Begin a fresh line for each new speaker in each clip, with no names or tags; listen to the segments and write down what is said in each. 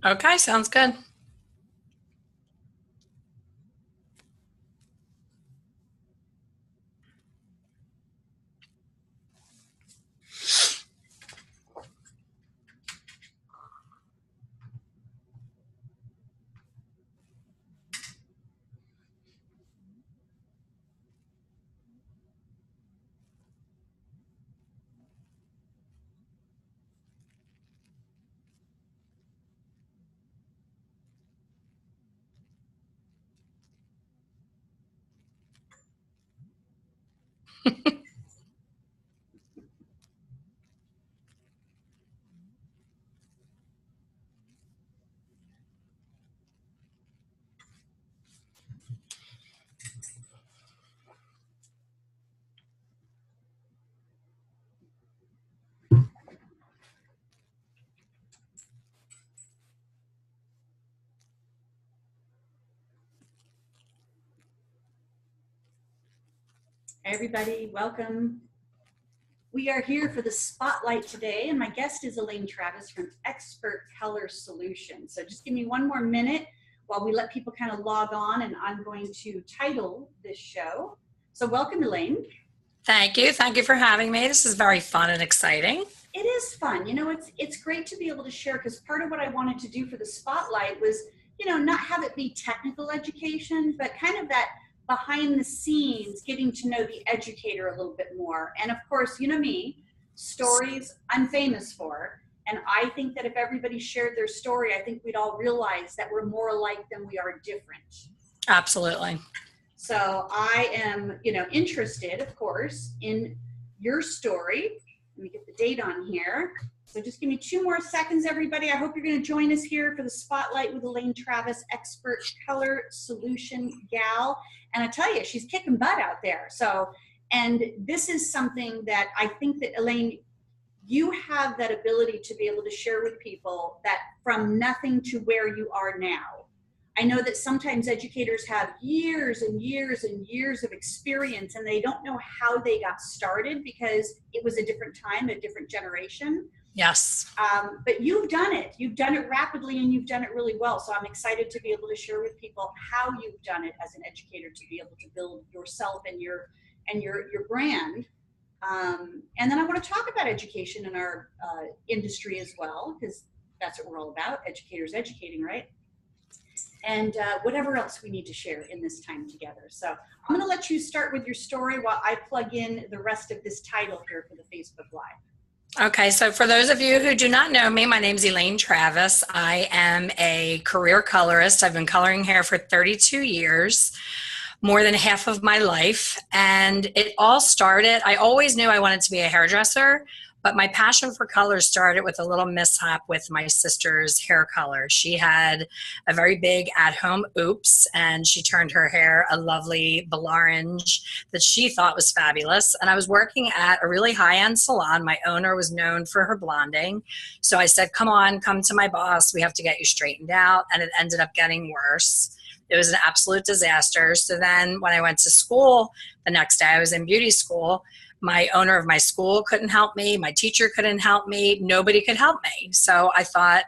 Okay, sounds good.
Hey everybody, welcome. We are here for the spotlight today, and my guest is Elaine Travis from Expert Color Solutions. So just give me one more minute while we let people kind of log on, and I'm going to title this show. So welcome, Elaine.
Thank you. Thank you for having me. This is very fun and exciting.
It is fun. You know, it's great to be able to share, because part of what I wanted to do for the spotlight was, not have it be technical education, but kind of that behind the scenes, getting to know the educator a little bit more. And of course, you know me, stories I'm famous for. And I think that if everybody shared their story, I think we'd all realize that we're more alike than we are different.
Absolutely.
So I am, interested, of course, in your story. Let me get the date on here. So just give me 2 more seconds, everybody. I hope you're going to join us here for the Spotlight with Elaine Travis, Expert Color Solution Gal. And I tell you, she's kicking butt out there. So, and this is something that I think that, Elaine, you have that ability to be able to share with people that from nothing to where you are now. I know that sometimes educators have years and years and years of experience, and they don't know how they got started because it was a different time, a different generation.
Yes.
But you've done it. You've done it rapidly, and you've done it really well. So I'm excited to be able to share with people how you've done it as an educator to be able to build yourself and your brand. And then I want to talk about education in our industry as well, because that's what we're all about, educators educating, right? And whatever else we need to share in this time together. So I'm going to let you start with your story while I plug in the rest of this title here for the Facebook Live.
Okay, so for those of you who do not know me, my name is Elaine Travis. I am a career colorist. I've been coloring hair for 32 years, more than half of my life. And it all started, I always knew I wanted to be a hairdresser, but my passion for color started with a little mishap with my sister's hair color. She had a very big at-home oops, and she turned her hair a lovely blanche that she thought was fabulous. And I was working at a really high-end salon. My owner was known for her blonding. So I said, come on, come to my boss. We have to get you straightened out. And it ended up getting worse. It was an absolute disaster. So then when I went to school the next day, I was in beauty school. My owner of my school couldn't help me. My teacher couldn't help me. Nobody could help me. So I thought,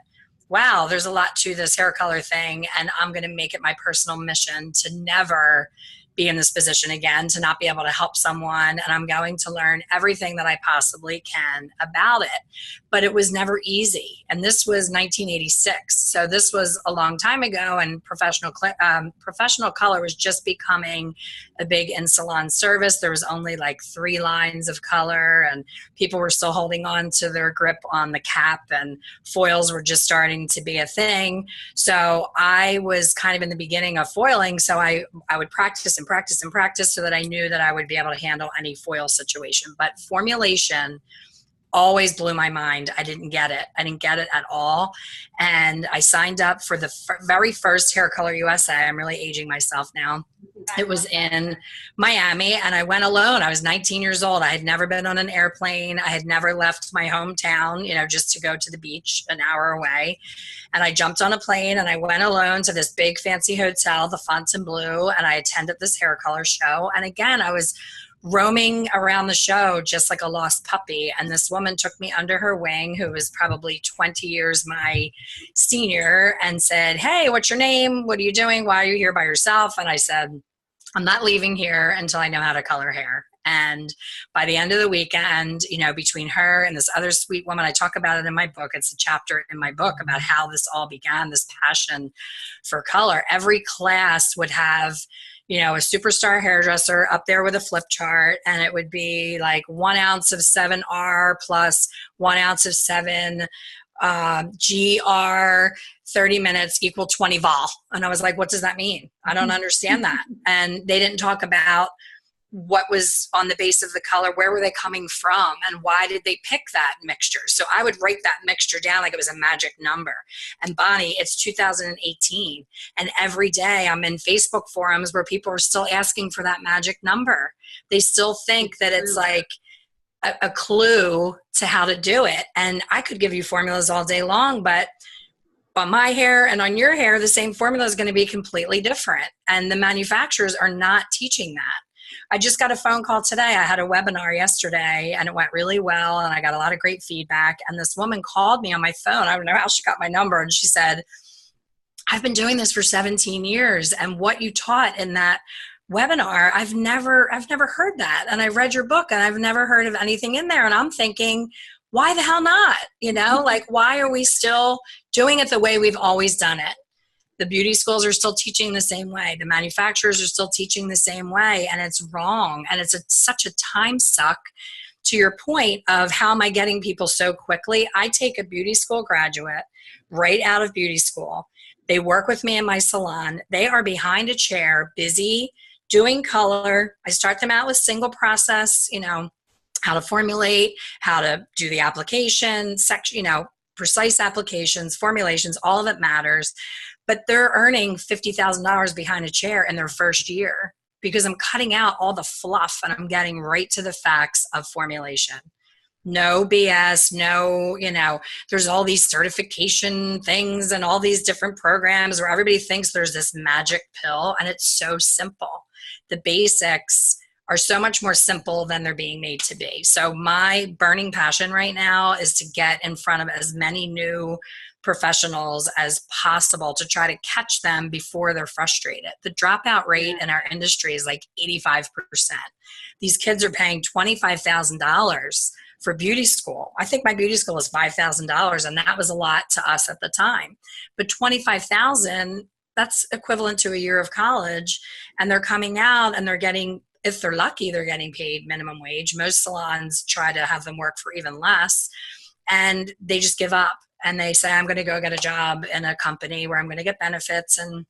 wow, there's a lot to this hair color thing, and I'm going to make it my personal mission to never be in this position again, to not be able to help someone, and I'm going to learn everything that I possibly can about it. But it was never easy, and this was 1986, so this was a long time ago, and professional color was just becoming a big in-salon service. There was only like 3 lines of color, and people were still holding on to their grip on the cap, and foils were just starting to be a thing. So I was kind of in the beginning of foiling, so I would practice and practice and practice so that I knew that I would be able to handle any foil situation. But formulation always blew my mind. I didn't get it. I didn't get it at all. And I signed up for the very first Hair Color USA. I'm really aging myself now. It was in Miami, and I went alone. I was 19 years old. I had never been on an airplane. I had never left my hometown, just to go to the beach an hour away. And I jumped on a plane, and I went alone to this big fancy hotel, the Fontainebleau, and I attended this hair color show. And again, I was roaming around the show just like a lost puppy. And this woman took me under her wing, who was probably 20 years my senior, and said, "Hey, what's your name? What are you doing? Why are you here by yourself?" And I said, "I'm not leaving here until I know how to color hair." And by the end of the weekend, between her and this other sweet woman, I talk about it in my book. It's a chapter in my book about how this all began, this passion for color. Every class would have, a superstar hairdresser up there with a flip chart, and it would be like 1 ounce of 7R plus 1 ounce of 7 GR, 30 minutes equal 20 vol. And I was like, what does that mean? I don't understand that. And they didn't talk about what was on the base of the color, where were they coming from, and why did they pick that mixture. So I would write that mixture down like it was a magic number. And Bonnie, it's 2018, and every day I'm in Facebook forums where people are still asking for that magic number. They still think that it's like a clue to how to do it. And I could give you formulas all day long, but on my hair and on your hair, the same formula is going to be completely different. And the manufacturers are not teaching that. I just got a phone call today. I had a webinar yesterday and it went really well, and I got a lot of great feedback. And this woman called me on my phone. I don't know how she got my number. And she said, "I've been doing this for 17 years. And what you taught in that webinar, I've never heard that. And I read your book and I've never heard of anything in there." And I'm thinking, why the hell not? Like, why are we still doing it the way we've always done it? The beauty schools are still teaching the same way. The manufacturers are still teaching the same way, and it's wrong. And it's such a time suck. To your point of how am I getting people so quickly, I take a beauty school graduate right out of beauty school. They work with me in my salon. They are behind a chair, busy, doing color. I start them out with single process, how to formulate, how to do the application, precise applications, formulations, all of it matters. But they're earning $50,000 behind a chair in their first year because I'm cutting out all the fluff and I'm getting right to the facts of formulation. No BS, no, there's all these certification things and all these different programs where everybody thinks there's this magic pill, and it's so simple. The basics are so much more simple than they're being made to be. So my burning passion right now is to get in front of as many new professionals as possible to try to catch them before they're frustrated. The dropout rate in our industry is like 85%. These kids are paying $25,000 for beauty school. I think my beauty school was $5,000, and that was a lot to us at the time. But $25,000, that's equivalent to a year of college, and they're coming out and they're getting, if they're lucky, they're getting paid minimum wage. Most salons try to have them work for even less, and they just give up. And they say, I'm going to go get a job in a company where I'm going to get benefits and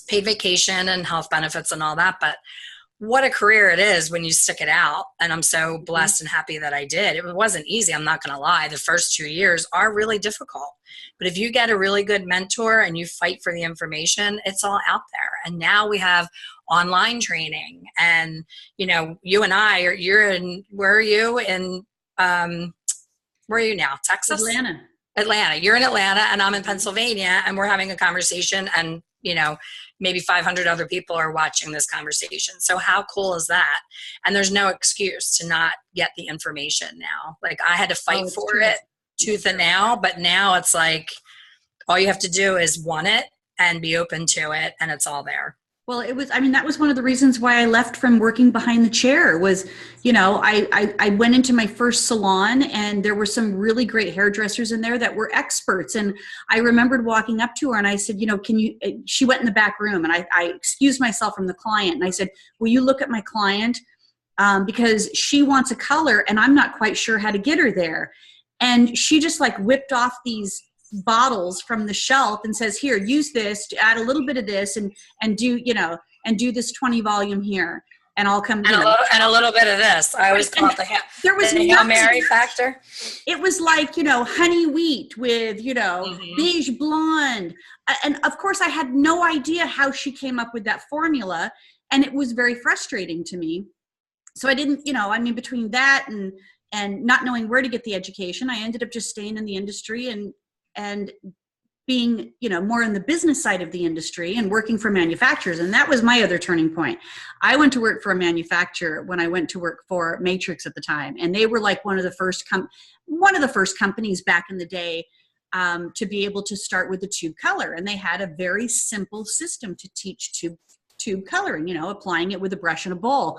paid vacation and health benefits and all that. But what a career it is when you stick it out. And I'm so blessed and happy that I did. It wasn't easy. I'm not going to lie. The first 2 years are really difficult. But if you get a really good mentor and you fight for the information, it's all out there. And now we have online training. And, you and I, where are you in, where are you now? Texas? Atlanta. You're in Atlanta and I'm in Pennsylvania, and we're having a conversation, and maybe 500 other people are watching this conversation. So how cool is that? And there's no excuse to not get the information now. Like, I had to fight for it tooth and nail, but now it's like all you have to do is want it and be open to it, and it's all there.
Well, that was one of the reasons why I left from working behind the chair was, I went into my first salon, and there were some really great hairdressers in there that were experts. And I remembered walking up to her and I said, she went in the back room, and I excused myself from the client. And I said, will you look at my client? Because she wants a color and I'm not quite sure how to get her there. And she just like whipped off these bottles from the shelf and says, here, use this to add a little bit of this and do this 20 volume here, and I'll come
and a little bit of this. I always call it the Hail Mary factor.
It was like, honey wheat with, beige blonde. And of course I had no idea how she came up with that formula, and it was very frustrating to me. So I didn't, between that and not knowing where to get the education, I ended up just staying in the industry and being, more in the business side of the industry and working for manufacturers. And that was my other turning point. I went to work for a manufacturer when I went to work for Matrix at the time. And they were like one of the first companies back in the day to be able to start with the tube color. And they had a very simple system to teach tube coloring, applying it with a brush and a bowl.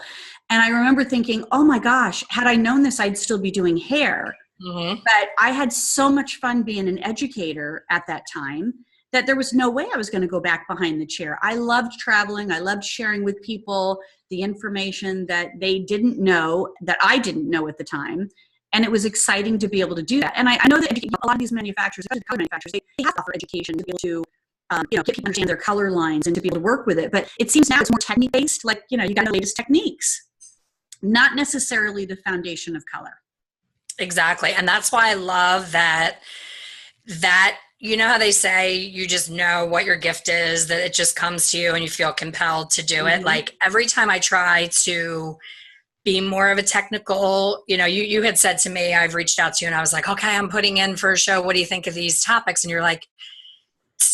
And I remember thinking, oh my gosh, had I known this, I'd still be doing hair. Mm-hmm. But I had so much fun being an educator at that time that there was no way I was going to go back behind the chair. I loved traveling. I loved sharing with people the information that they didn't know, that I didn't know at the time. And it was exciting to be able to do that. And I know that a lot of these manufacturers, especially color manufacturers, they have to offer education to be able to get people to understand their color lines and to be able to work with it. But it seems now it's more technique based, like, you got the latest techniques, not necessarily the foundation of color.
Exactly. And that's why I love that, how they say, you just know what your gift is, that it just comes to you and you feel compelled to do it. Like every time I try to be more of a technical, you had said to me, I've reached out to you and I was like, okay, I'm putting in for a show. What do you think of these topics? And you're like,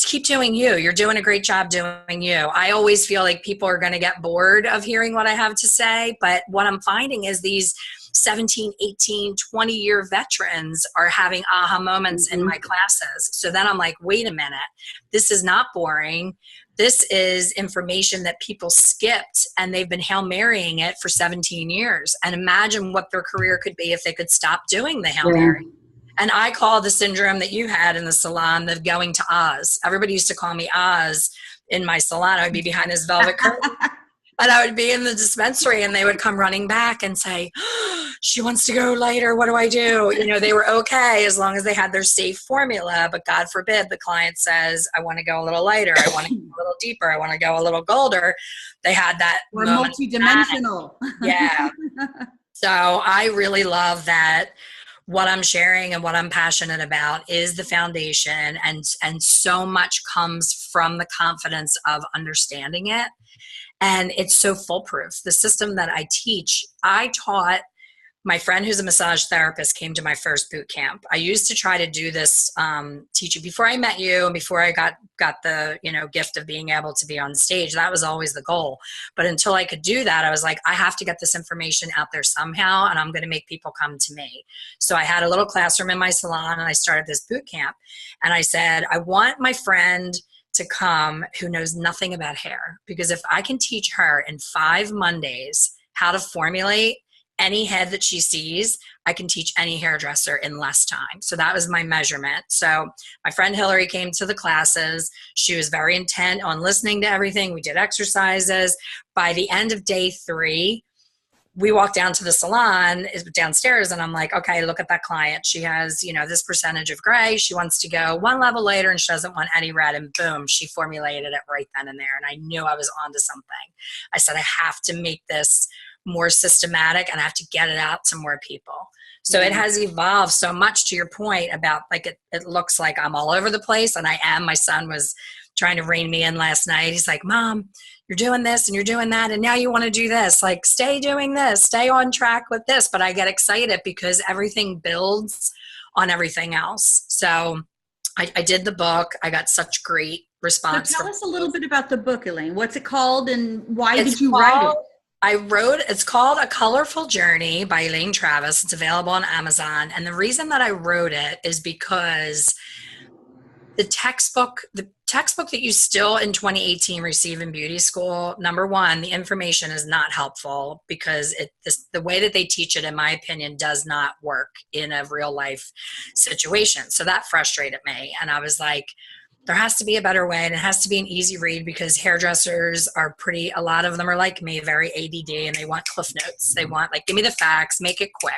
keep doing you. You're doing a great job doing you. I always feel like people are going to get bored of hearing what I have to say. But what I'm finding is these 17, 18, 20-year veterans are having aha moments in my classes. So then I'm like, wait a minute, this is not boring. This is information that people skipped and they've been Hail Marying it for 17 years. And imagine what their career could be if they could stop doing the Hail Mary. And I call the syndrome that you had in the salon the going to Oz. Everybody used to call me Oz in my salon. I would be behind this velvet curtain. And I would be in the dispensary and they would come running back and say, oh, she wants to go lighter. What do I do? They were okay as long as they had their safe formula. But God forbid the client says, I want to go a little lighter. I want to go a little deeper. I want to go a little golder. They had that.
We're multidimensional.
Yeah. So I really love that. What I'm sharing and what I'm passionate about is the foundation, and so much comes from the confidence of understanding it. And it's so foolproof. The system that I teach, I taught my friend who's a massage therapist came to my first boot camp. I used to try to do this teaching before I met you and before I got the gift of being able to be on stage. That was always the goal. But until I could do that, I was like, I have to get this information out there somehow, and I'm going to make people come to me. So I had a little classroom in my salon, and I started this boot camp. And I said, I want my friend to come who knows nothing about hair, because if I can teach her in 5 Mondays how to formulate any head that she sees, I can teach any hairdresser in less time. So that was my measurement. So my friend Hillary came to the classes. She was very intent on listening to everything. We did exercises. By the end of day 3, we walked down to the salon downstairs, and I'm like, okay, look at that client. She has, this percentage of gray. She wants to go one level later and she doesn't want any red, and boom, she formulated it right then and there. And I knew I was onto something. I said, I have to make this more systematic and I have to get it out to more people. So it has evolved so much, to your point about like, it looks like I'm all over the place, and I am. My son was trying to rein me in last night. He's like, Mom, you're doing this and you're doing that, and now you want to do this. Like, stay doing this, stay on track with this. But I get excited because everything builds on everything else. So I did the book. I got such great response.
So tell us a little bit about the book, Elaine. What's it called and why did you write it?
It's called A Colorful Journey by Elaine Travis. It's available on Amazon. And the reason that I wrote it is because the textbook that you still in 2018 receive in beauty school, number one, the information is not helpful because the way that they teach it, in my opinion, does not work in a real life situation. So that frustrated me. And I was like, there has to be a better way, and it has to be an easy read, because hairdressers are a lot of them are like me, very ADD, and they want cliff notes. They want, like, give me the facts, make it quick.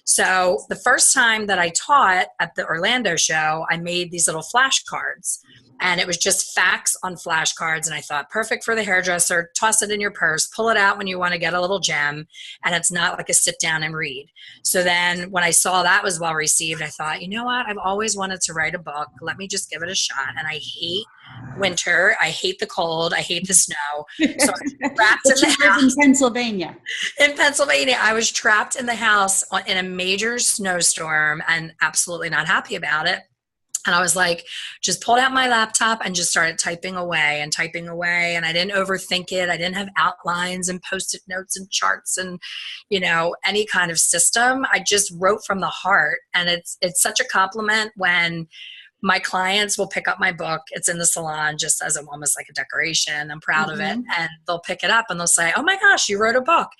So the first time that I taught at the Orlando show, I made these little flashcards, and it was just facts on flashcards. And I thought, perfect for the hairdresser, toss it in your purse, pull it out when you want to get a little gem, and it's not like a sit down and read. So then when I saw that was well received, I thought, you know what? I've always wanted to write a book. Let me just give it a shot. And I hate winter. I hate the cold. I hate the snow. So I was trapped in the house.
In Pennsylvania.
In Pennsylvania, I was trapped in the house in a major snowstorm and absolutely not happy about it. And I was like, just pulled out my laptop and just started typing away and typing away. And I didn't overthink it. I didn't have outlines and post-it notes and charts and, any kind of system. I just wrote from the heart. And it's such a compliment when my clients will pick up my book. It's in the salon just as almost like a decoration. I'm proud of it. And they'll pick it up and they'll say, oh my gosh, you wrote a book.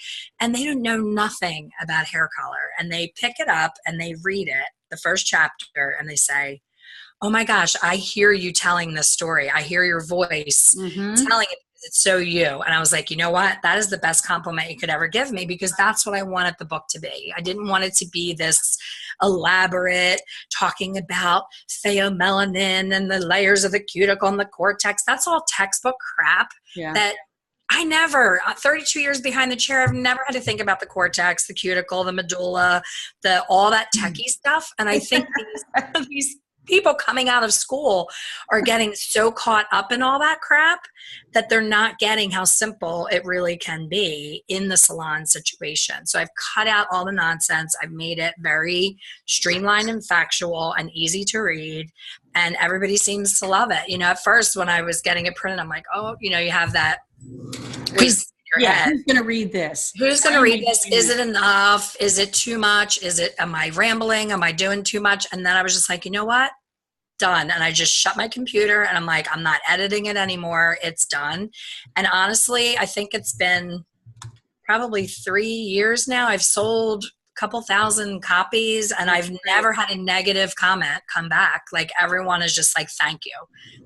And they don't know nothing about hair color. And they pick it up and they read it, the first chapter, and they say, oh my gosh, I hear you telling this story. I hear your voice telling it. It's so you. And I was like, you know what? That is the best compliment you could ever give me, because that's what I wanted the book to be. I didn't want it to be this elaborate talking about pheomelanin and the layers of the cuticle and the cortex. That's all textbook crap that I never, 32 years behind the chair, I've never had to think about the cortex, the cuticle, the medulla, all that techie stuff. And I think these people coming out of school are getting so caught up in all that crap that they're not getting how simple it really can be in the salon situation. So I've cut out all the nonsense. I've made it very streamlined and factual and easy to read. And everybody seems to love it. At first when I was getting it printed, I'm like, oh, you have that voice in your head.
Who's going to read this?
Who's going to read this? Is it enough? Is it too much? Am I rambling? Am I doing too much? And then I was just like, you know what? Done. And I just shut my computer and I'm like, I'm not editing it anymore. It's done. And honestly, I think it's been probably 3 years now. I've sold a couple thousand copies and I've never had a negative comment come back. Like everyone is just like, thank you.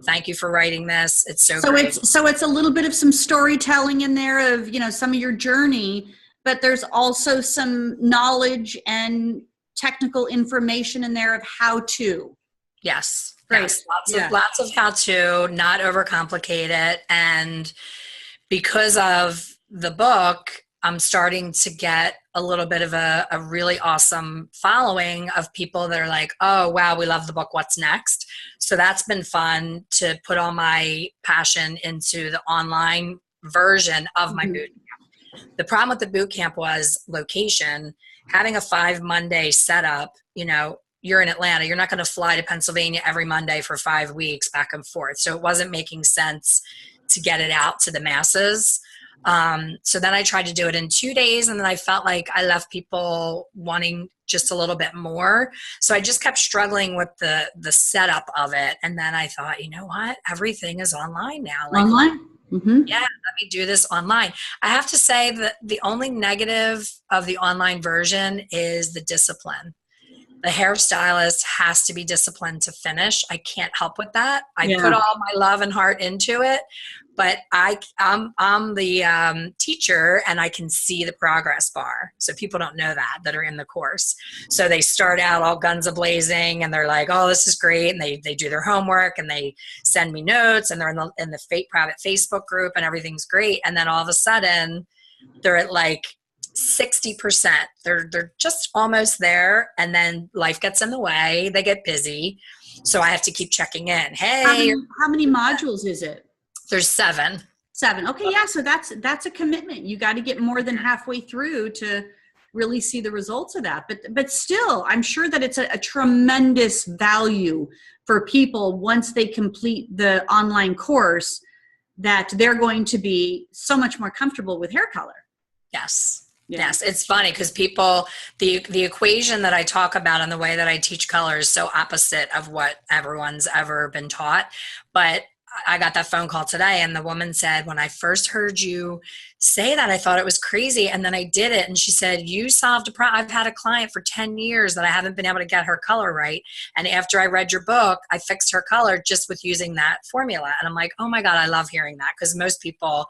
Thank you for writing this. It's so great.
So it's a little bit of some storytelling in there of, some of your journey, but there's also some knowledge and technical information in there of how to.
Yes.
Great.
Yes. Lots of how to, not overcomplicate it. And because of the book, I'm starting to get a little bit of a really awesome following of people that are like, oh, wow, we love the book. What's next? So that's been fun to put all my passion into the online version of my boot camp. The problem with the boot camp was location. Having a 5 Monday setup, you're in Atlanta. You're not going to fly to Pennsylvania every Monday for 5 weeks back and forth. So it wasn't making sense to get it out to the masses. So then I tried to do it in 2 days, and then I felt like I left people wanting just a little bit more. So I just kept struggling with the setup of it. And then I thought, you know what? Everything is online now. Like,
online?
Yeah, let me do this online. I have to say that the only negative of the online version is the discipline. The hairstylist has to be disciplined to finish. I can't help with that. I put all my love and heart into it, but I'm the teacher and I can see the progress bar. So people don't know that are in the course. So they start out all guns a-blazing and they're like, oh, this is great. And they do their homework and they send me notes and they're in the private Facebook group and everything's great. And then all of a sudden they're at like 60%. They're just almost there, and then life gets in the way. They get busy, so I have to keep checking in. Hey,
how many modules is it?
There's 7.
7. Okay, yeah. So that's a commitment. You got to get more than halfway through to really see the results of that. But still, I'm sure that it's a tremendous value for people once they complete the online course, that they're going to be so much more comfortable with hair color.
Yes. Yeah. Yes, it's funny because people, the equation that I talk about and the way that I teach color is so opposite of what everyone's ever been taught. But I got that phone call today and the woman said, when I first heard you say that, I thought it was crazy. And then I did it. And she said, you solved a problem. I've had a client for 10 years that I haven't been able to get her color right. And after I read your book, I fixed her color just with using that formula. And I'm like, oh my God, I love hearing that, because most people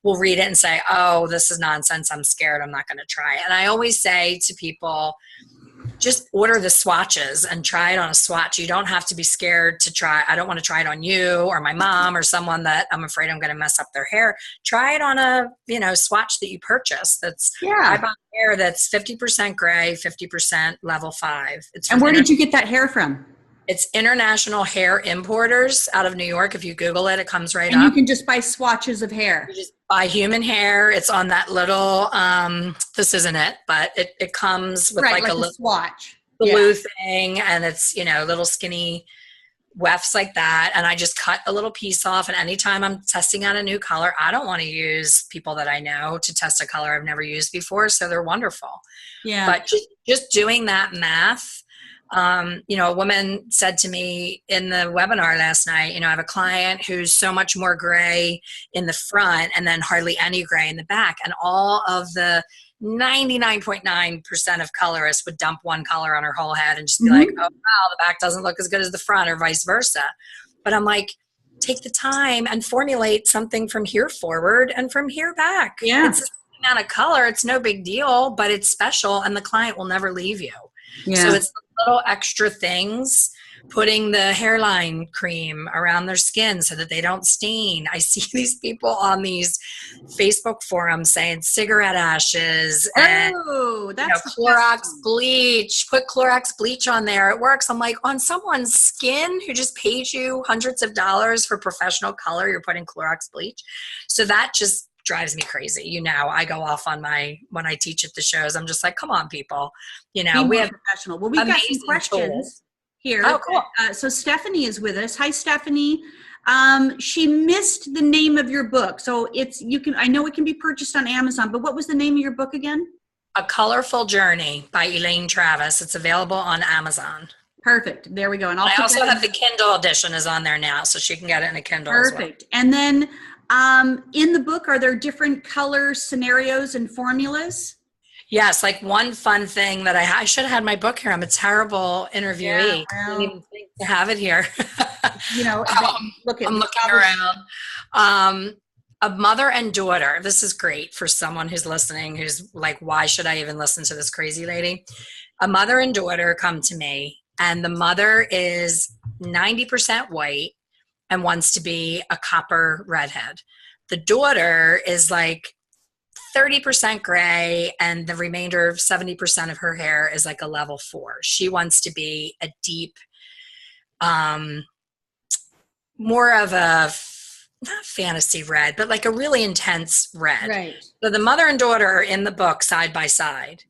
will read it and say, oh, this is nonsense. I'm scared. I'm not going to try it. And I always say to people, just order the swatches and try it on a swatch. You don't have to be scared to try. I don't want to try it on you or my mom or someone that I'm afraid I'm going to mess up their hair. Try it on a, swatch that you purchase. I bought hair that's 50% gray, 50% level 5.
And where did you get that hair from?
It's International Hair Importers out of New York. If you Google it, it comes right up.
And you can just buy swatches of hair.
You just buy human hair. It's on that little, this isn't it, but it comes with like a little
swatch
blue thing, and it's, little skinny wefts like that, and I just cut a little piece off. And anytime I'm testing out a new color, I don't want to use people that I know to test a color I've never used before. So they're wonderful.
Yeah.
But just doing that math, a woman said to me in the webinar last night, I have a client who's so much more gray in the front and then hardly any gray in the back. And all of the 99.9% of colorists would dump one color on her whole head and just be like, oh, wow, the back doesn't look as good as the front, or vice versa. But I'm like, take the time and formulate something from here forward and from here back.
Yeah.
It's the same amount of color. It's no big deal, but it's special, and the client will never leave you.
Yeah.
So it's the little extra things, putting the hairline cream around their skin so that they don't stain. I see these people on these Facebook forums saying cigarette ashes and
that's
Clorox bleach. Put Clorox bleach on there. It works. I'm like, on someone's skin who just paid you hundreds of dollars for professional color, you're putting Clorox bleach. So that just drives me crazy. I go off on when I teach at the shows, I'm just like, come on, people. We have
professional. Well, we've got some questions
tools
here.
Oh, cool.
So Stephanie is with us. Hi, Stephanie. She missed the name of your book. So I know it can be purchased on Amazon, but what was the name of your book again?
A Colorful Journey by Elaine Travis. It's available on Amazon.
Perfect. There we go. And
I also have the Kindle edition is on there now, so she can get it in a Kindle.
Perfect.
As well.
And then in the book, are there different color scenarios and formulas?
Yes, like one fun thing that I should have had my book here. I'm a terrible interviewee.
Yeah, well,
I didn't even think to have it here.
I'm
looking around. A mother and daughter. This is great for someone who's listening, who's like, why should I even listen to this crazy lady? A mother and daughter come to me, and the mother is 90% white and wants to be a copper redhead. The daughter is like 30% gray, and the remainder of 70% of her hair is like a level 4. She wants to be a deep, more of a, not fantasy red, but like a really intense red.
Right.
So the mother and daughter are in the book side by side.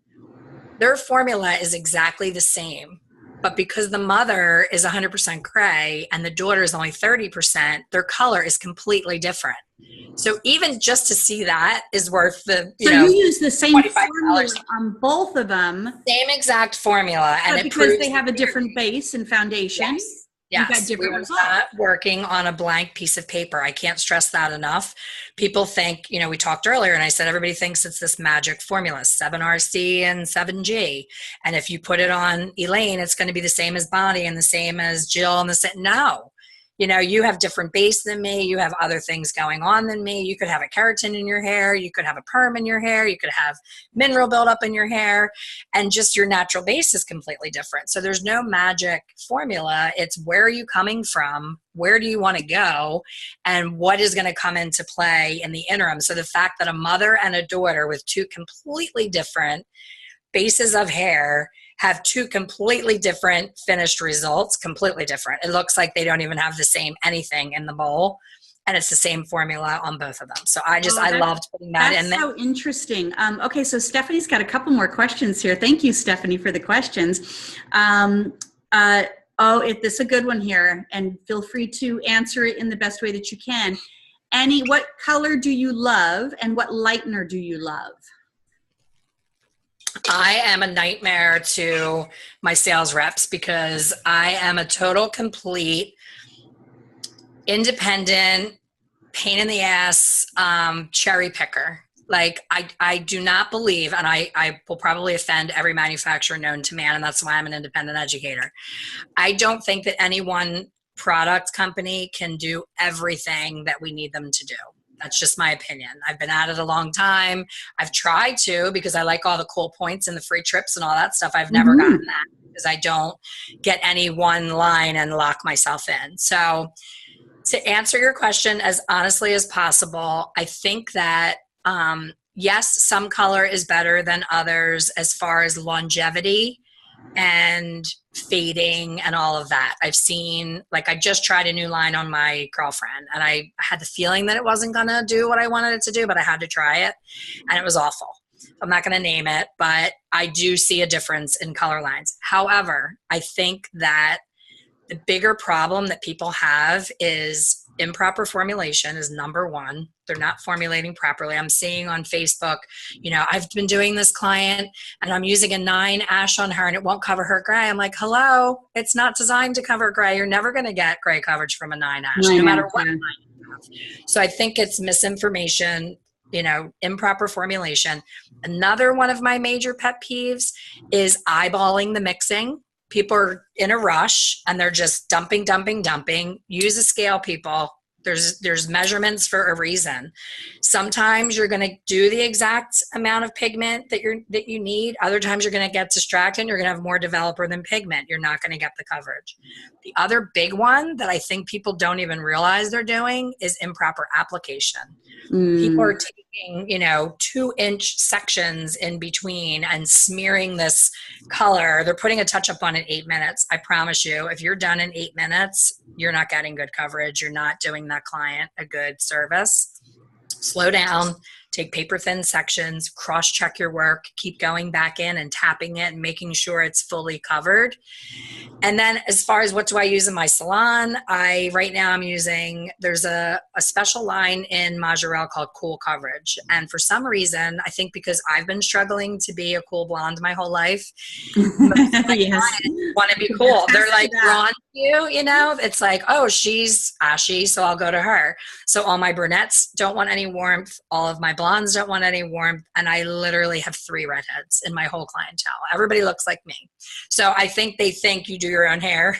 Their formula is exactly the same, but because the mother is 100% gray and the daughter is only 30%, their color is completely different. So even just to see that is worth the,
you use the same formula on both of them.
Same exact formula. And
because they have a different base and foundation.
Yes. We are not working on a blank piece of paper. I can't stress that enough. People think, we talked earlier and I said, everybody thinks it's this magic formula, 7RC and 7G. And if you put it on Elaine, it's going to be the same as Bonnie and the same as Jill and the same. No. You have different base than me. You have other things going on than me. You could have a keratin in your hair. You could have a perm in your hair. You could have mineral buildup in your hair. And just your natural base is completely different. So there's no magic formula. It's where are you coming from? Where do you want to go? And what is going to come into play in the interim? So the fact that a mother and a daughter with two completely different bases of hair have two completely different finished results, completely different. It looks like they don't even have the same anything in the bowl, and it's the same formula on both of them. So I loved putting that in there. That's
so interesting. Okay, so Stephanie's got a couple more questions here. Thank you, Stephanie, for the questions. This is a good one here, and feel free to answer it in the best way that you can. What color do you love, and what lightener do you love?
I am a nightmare to my sales reps because I am a total, complete, independent, pain in the ass, cherry picker. Like I do not believe, and I will probably offend every manufacturer known to man, and that's why I'm an independent educator. I don't think that any one product company can do everything that we need them to do. That's just my opinion. I've been at it a long time. I've tried to because I like all the cool points and the free trips and all that stuff. I've never gotten that because I don't get any one line and lock myself in. So to answer your question as honestly as possible, I think that yes, some color is better than others as far as longevity and fading and all of that. I've seen, like I just tried a new line on my girlfriend and I had the feeling that it wasn't going to do what I wanted it to do, but I had to try it and it was awful. I'm not going to name it, but I do see a difference in color lines. However, I think that The bigger problem that people have is improper formulation is number one. They're not formulating properly. I'm seeing on Facebook, I've been doing this client and I'm using a 9 ash on her and it won't cover her gray. I'm like, hello, it's not designed to cover gray. You're never going to get gray coverage from a 9 ash, no matter what. So I think it's misinformation, improper formulation. Another one of my major pet peeves is eyeballing the mixing. People are in a rush and they're just dumping. Use a scale, people. There's measurements for a reason. Sometimes you're going to do the exact amount of pigment that you need. Other times you're going to get distracted and you're going to have more developer than pigment. You're not going to get the coverage. The other big one that I think people don't even realize they're doing is improper application. People are taking, 2-inch sections in between and smearing this color. They're putting a touch up on in 8 minutes. I promise you, if you're done in 8 minutes, you're not getting good coverage. You're not doing that client a good service. Slow down, take paper thin sections, cross-check your work, keep going back in and tapping it and making sure it's fully covered. And then as far as what do I use in my salon, right now I'm using, there's a special line in Majorelle called Cool Coverage. And for some reason, I think because I've been struggling to be a cool blonde my whole life, most of my clients want to be cool. They're like drawn to you, it's like, oh, she's ashy, so I'll go to her. So all my brunettes don't want any warmth. All of my blondes don't want any warmth. And I literally have 3 redheads in my whole clientele. Everybody looks like me. So I think they think you do your own hair.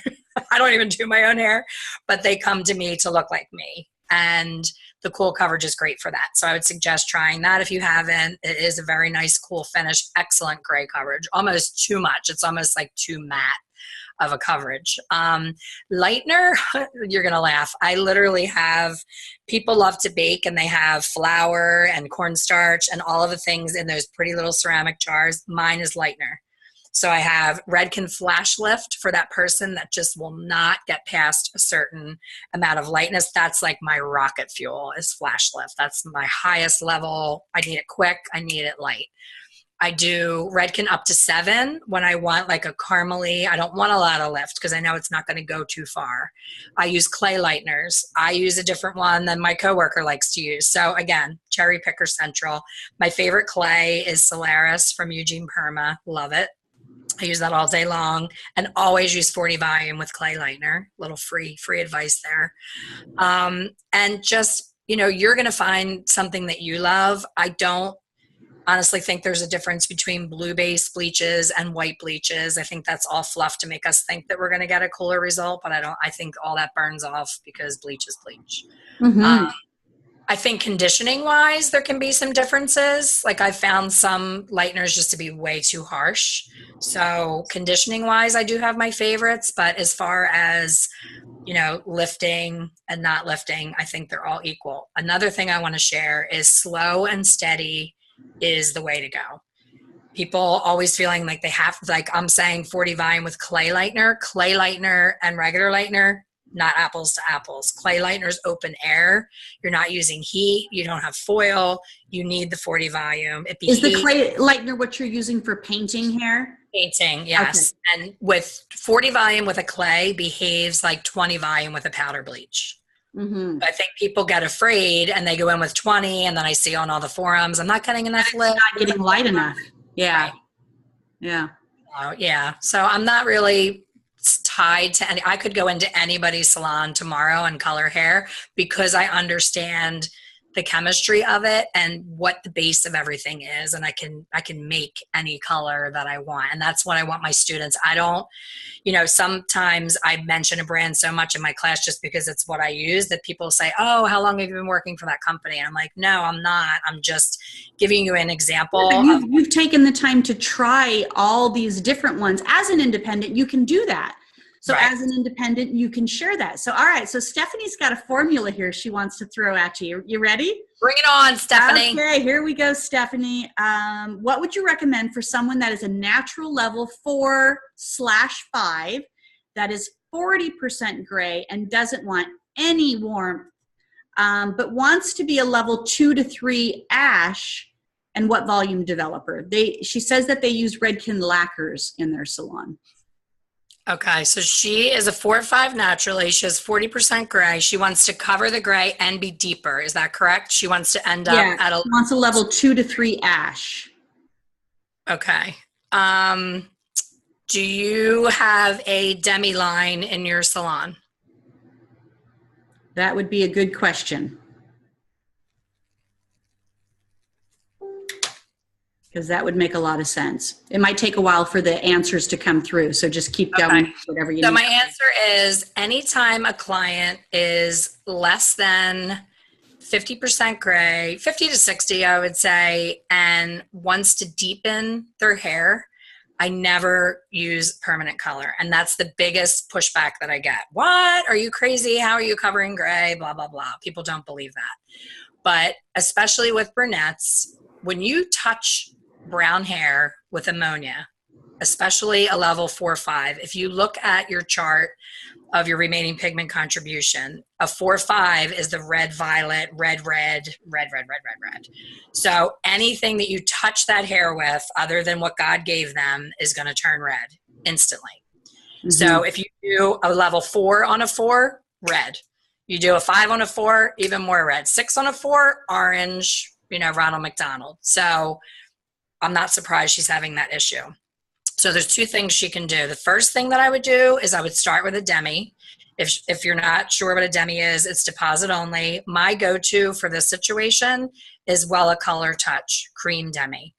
I don't even do my own hair, but they come to me to look like me. And the cool coverage is great for that. So I would suggest trying that if you haven't. It is a very nice, cool finish, excellent gray coverage, almost too much. It's almost like too matte of a coverage. Lightener, you're going to laugh. I literally have, people love to bake and they have flour and cornstarch and all of the things in those pretty little ceramic jars. Mine is lightener. So I have Redken Flash Lift for that person that just will not get past a certain amount of lightness. That's like my rocket fuel is Flash Lift. That's my highest level. I need it quick. I need it light. I do Redken up to 7 when I want like a caramely. I don't want a lot of lift because I know it's not going to go too far. I use clay lighteners. I use a different one than my coworker likes to use. So again, Cherry Picker Central. My favorite clay is Solaris from Eugene Perma. Love it. I use that all day long and always use 40 volume with clay lightener. Little free advice there. And just, you're going to find something that you love. I don't honestly think there's a difference between blue-based bleaches and white bleaches. I think that's all fluff to make us think that we're going to get a cooler result, but I think all that burns off because bleach is bleach. Mm-hmm. I think conditioning-wise, there can be some differences. Like I found some lighteners just to be way too harsh. So conditioning-wise, I do have my favorites, but as far as, lifting and not lifting, I think they're all equal. Another thing I want to share is slow and steady is the way to go. People always feeling like they have, like I'm saying 40 volume with clay lightener and regular lightener, not apples to apples. Clay lightener is open air. You're not using heat. You don't have foil. You need the 40 volume.
Is the clay lightener what you're using for painting hair?
Painting, yes. Okay. And with 40 volume with a clay behaves like 20 volume with a powder bleach. Mm-hmm. I think people get afraid and they go in with 20 and then I see on all the forums, I'm not getting enough lift.
Not getting light enough. Yeah. Right. Yeah.
Yeah. So I'm not really tied to any, I could go into anybody's salon tomorrow and color hair because I understand the chemistry of it and what the base of everything is. And I can make any color that I want. And that's what I want my students. I don't, sometimes I mention a brand so much in my class just because it's what I use that people say, oh, how long have you been working for that company? And I'm like, no, I'm not. I'm just giving you an example.
You've taken the time to try all these different ones. As an independent, you can do that. So right. As an independent, you can share that. So, all right. So Stephanie's got a formula here she wants to throw at you. You ready?
Bring it on, Stephanie.
Okay, here we go, Stephanie. What would you recommend for someone that is a natural level 4/5 that is 40% gray and doesn't want any warmth, but wants to be a level 2 to 3 ash, and what volume developer? She says that they use Redken lacquers in their salon.
Okay, so she is a 4-5 naturally. She has 40% gray. She wants to cover the gray and be deeper. Is that correct? She wants to end up
Yeah,
at a
she wants a level 2 to 3 ash.
okay. Do you have a demi line in your salon?
That would be a good question. Because that would make a lot of sense. It might take a while for the answers to come through, so just keep going,
Okay.
whatever you
So
need.
my answer is anytime a client is less than 50% gray, 50 to 60, I would say, and wants to deepen their hair, I never use permanent color. And that's the biggest pushback that I get. What? Are you crazy? How are you covering gray? Blah, blah, blah. People don't believe that. But especially with brunettes, when you touch brown hair with ammonia, especially a level 4-5, if you look at your chart of your remaining pigment contribution, a 4-5 is the red, violet, red, red, red, red, red, red, red. So anything that you touch that hair with other than what God gave them is going to turn red instantly. Mm-hmm. So if you do a level 4 on a 4, red. You do a 5 on a 4, even more red. 6 on a 4, orange, Ronald McDonald. So I'm not surprised she's having that issue. So there's 2 things she can do. The first thing that I would do is I would start with a demi. If you're not sure what a demi is, it's deposit only. My go-to for this situation is Wella Color Touch Cream Demi.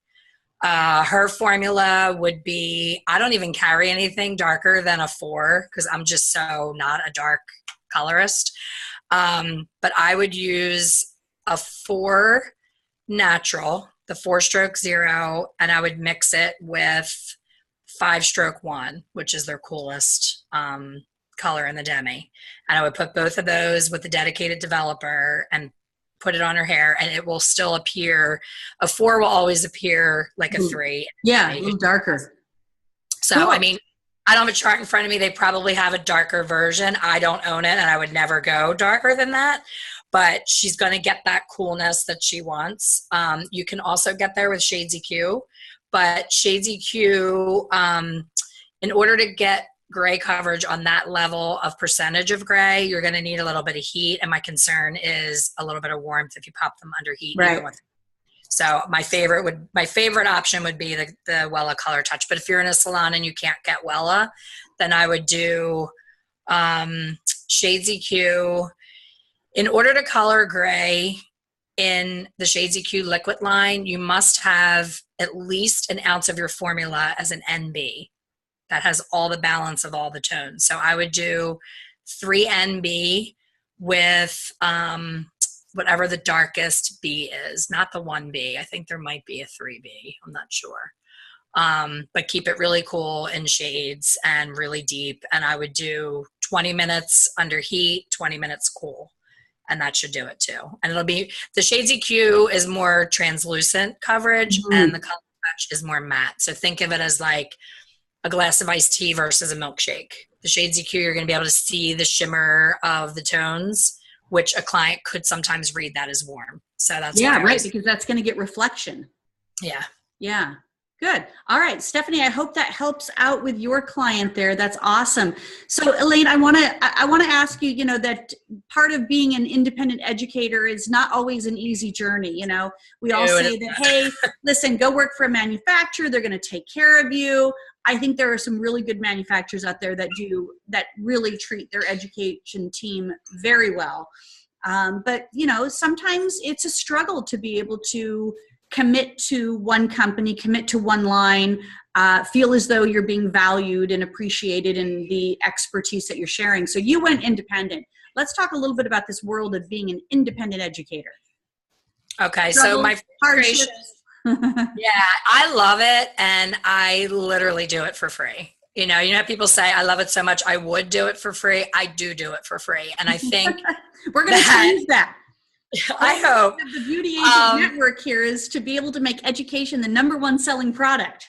Her formula would be, I don't even carry anything darker than a 4 because I'm just so not a dark colorist. But I would use a 4 natural, the 4-stroke 0, and I would mix it with 5-stroke 1, which is their coolest color in the demi. And I would put both of those with the dedicated developer and put it on her hair, and it will still appear. A 4 will always appear like a 3.
Yeah, a little darker.
So, cool. I mean, I don't have a chart in front of me. They probably have a darker version. I don't own it, and I would never go darker than that. But she's going to get that coolness that she wants. You can also get there with Shades EQ. But Shades EQ, in order to get gray coverage on that level of percentage of gray, you're going to need a little bit of heat. And my concern is a little bit of warmth if you pop them under heat.
Right.
So my favorite option would be the Wella Color Touch. But if you're in a salon and you can't get Wella, then I would do Shades EQ. In order to color gray in the Shades EQ liquid line, you must have at least an ounce of your formula as an NB. That has all the balance of all the tones. So I would do 3 NB with whatever the darkest B is, not the 1B. I think there might be a 3B. I'm not sure. But keep it really cool in shades and really deep. And I would do 20 minutes under heat, 20 minutes cool. And that should do it too. And it'll be, the Shades EQ is more translucent coverage, mm-hmm. and the Color Touch is more matte. So think of it as like a glass of iced tea versus a milkshake. The Shades EQ, you're going to be able to see the shimmer of the tones, which a client could sometimes read that as warm. So that's
right, because that's going to get reflection.
Yeah.
Yeah. Good. All right, Stephanie, I hope that helps out with your client there. That's awesome. So Elaine, I want to ask you, that part of being an independent educator is not always an easy journey. We all say that, hey, listen, go work for a manufacturer. They're going to take care of you. I think there are some really good manufacturers out there that really treat their education team very well. But sometimes it's a struggle to be able to commit to one company, commit to one line, feel as though you're being valued and appreciated in the expertise that you're sharing. So you went independent. Let's talk a little bit about this world of being an independent educator.
Okay, so my frustration, yeah, I love it, and I literally do it for free. You know how people say, I love it so much, I would do it for free. I do it for free. And I think
we're going to change that.
I hope.
The Beauty Agent Network here is to be able to make education the #1 selling product.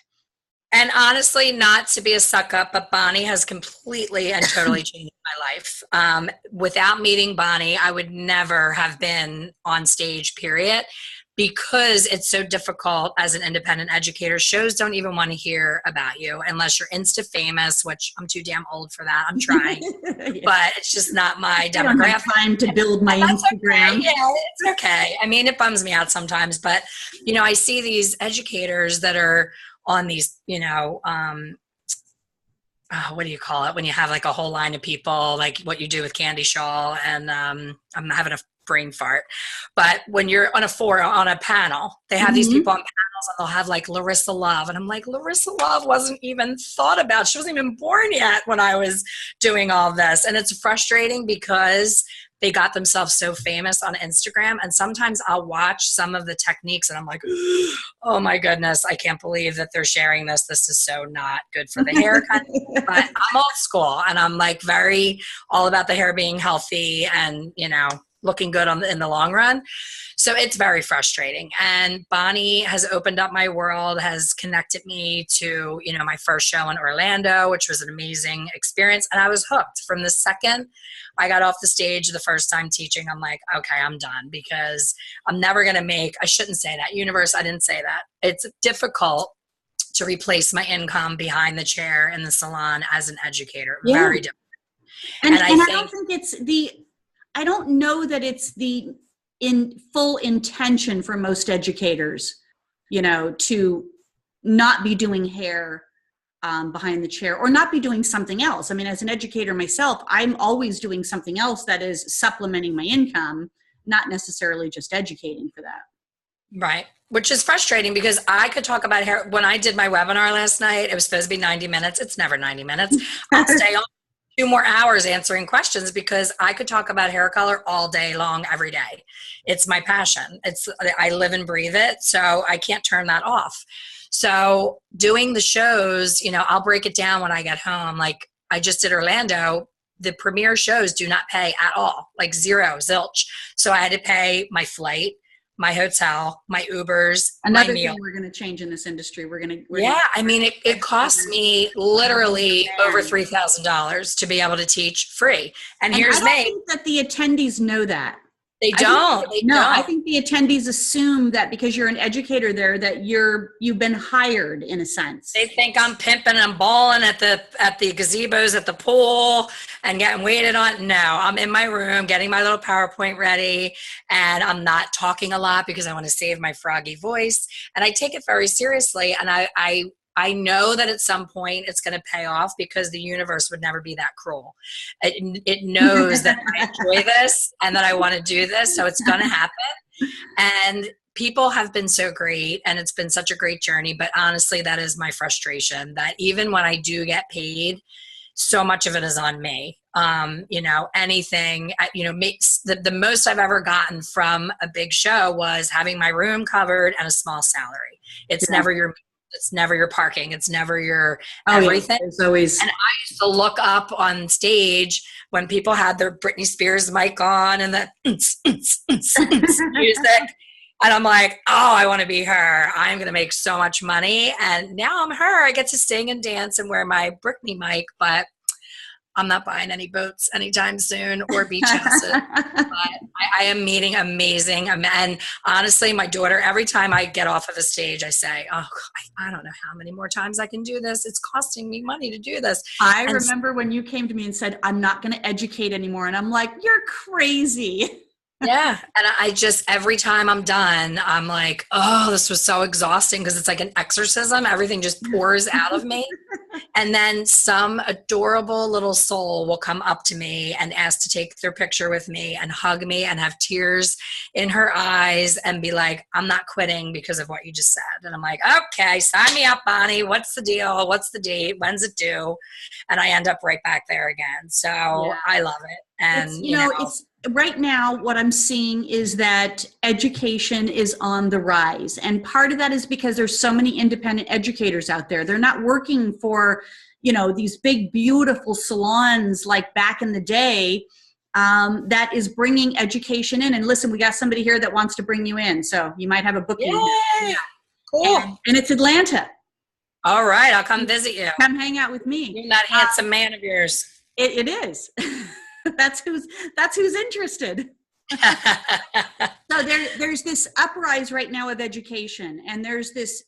And honestly, not to be a suck up, but Bonnie has completely and totally changed my life. Without meeting Bonnie, I would never have been on stage, period. because it's so difficult as an independent educator. Shows don't even want to hear about you unless you're Insta famous, which I'm too damn old for that. I'm trying,
Yeah.
but it's just not my
I don't have
demographic.
time to build my
That's
Instagram.
okay. Yeah, it's okay. I mean, it bums me out sometimes, but I see these educators that are on these, what do you call it when you have like a whole line of people, like what you do with Candy Shaw, and I'm having a brain fart, but when you're on a panel, they have these people on panels, and they'll have like Larissa Love, and I'm like, Larissa Love wasn't even thought about. She wasn't even born yet when I was doing all this. And it's frustrating because they got themselves so famous on Instagram. And sometimes I'll watch some of the techniques and I'm like, oh my goodness, I can't believe that they're sharing this. This is so not good for the hair. But I'm old school, and I'm like very all about the hair being healthy and, looking good in the long run. So it's very frustrating. And Bonnie has opened up my world, has connected me to, my first show in Orlando, which was an amazing experience. And I was hooked from the second I got off the stage the first time teaching. I'm like, okay, I'm done, because I'm never going to I shouldn't say that. Universe, I didn't say that. It's difficult to replace my income behind the chair in the salon as an educator. Yeah. Very difficult.
And I don't think I don't know that it's the full intention for most educators, to not be doing hair behind the chair or not be doing something else. I mean, as an educator myself, I'm always doing something else that is supplementing my income, not necessarily just educating for that.
Right. Which is frustrating, because I could talk about hair. When I did my webinar last night, it was supposed to be 90 minutes. It's never 90 minutes. I'll stay on 2 more hours answering questions, because I could talk about hair color all day long, every day. It's my passion. I live and breathe it. So I can't turn that off. So doing the shows, I'll break it down when I get home. Like I just did Orlando. The premier shows do not pay at all, like zero, zilch. So I had to pay my flight, my hotel, my Ubers,
another
my meal.
thing we're going to change in this industry.
I mean, it costs me literally over $3,000 to be able to teach free. And here's
I don't think that the attendees know that.
They don't.
I think the attendees assume that because you're an educator there, that you've been hired in a sense.
They think I'm pimping and balling at the gazebos at the pool and getting waited on. No, I'm in my room getting my little PowerPoint ready, and I'm not talking a lot because I want to save my froggy voice. And I take it very seriously. And I know that at some point it's going to pay off, because the universe would never be that cruel. It knows that I enjoy this and that I want to do this, so it's going to happen. And people have been so great, and it's been such a great journey. But honestly, that is my frustration, that even when I do get paid, so much of it is on me. Anything, the most I've ever gotten from a big show was having my room covered and a small salary. It's never your parking. It's never your everything.
Yeah. It's always.
And I used to look up on stage when people had their Britney Spears mic on and the music. And I'm like, oh, I want to be her. I'm going to make so much money. And now I'm her. I get to sing and dance and wear my Britney mic, but I'm not buying any boats anytime soon or beach houses. But I am meeting amazing. And honestly, my daughter, every time I get off of a stage, I say, oh, I don't know how many more times I can do this. It's costing me money to do this.
I remember when you came to me and said, I'm not going to educate anymore. And I'm like, you're crazy.
Yeah. And I just, every time I'm done, I'm like, oh, this was so exhausting, because it's like an exorcism. Everything just pours out of me. And then some adorable little soul will come up to me and ask to take their picture with me and hug me and have tears in her eyes and be like, I'm not quitting because of what you just said. And I'm like, okay, sign me up, Bonnie. What's the deal? What's the date? When's it due? And I end up right back there again. So yeah. I love it. And
it's right now what I'm seeing is that education is on the rise. And part of that is because there's so many independent educators out there. They're not working for, these big, beautiful salons like back in the day, that is bringing education in. And listen, we got somebody here that wants to bring you in. So you might have a booking.
Yeah. Cool.
And it's Atlanta.
All right. I'll come visit you.
Come hang out with me.
You're that handsome man of yours.
It is. That's who's interested. So there's this uprise right now of education, and there's this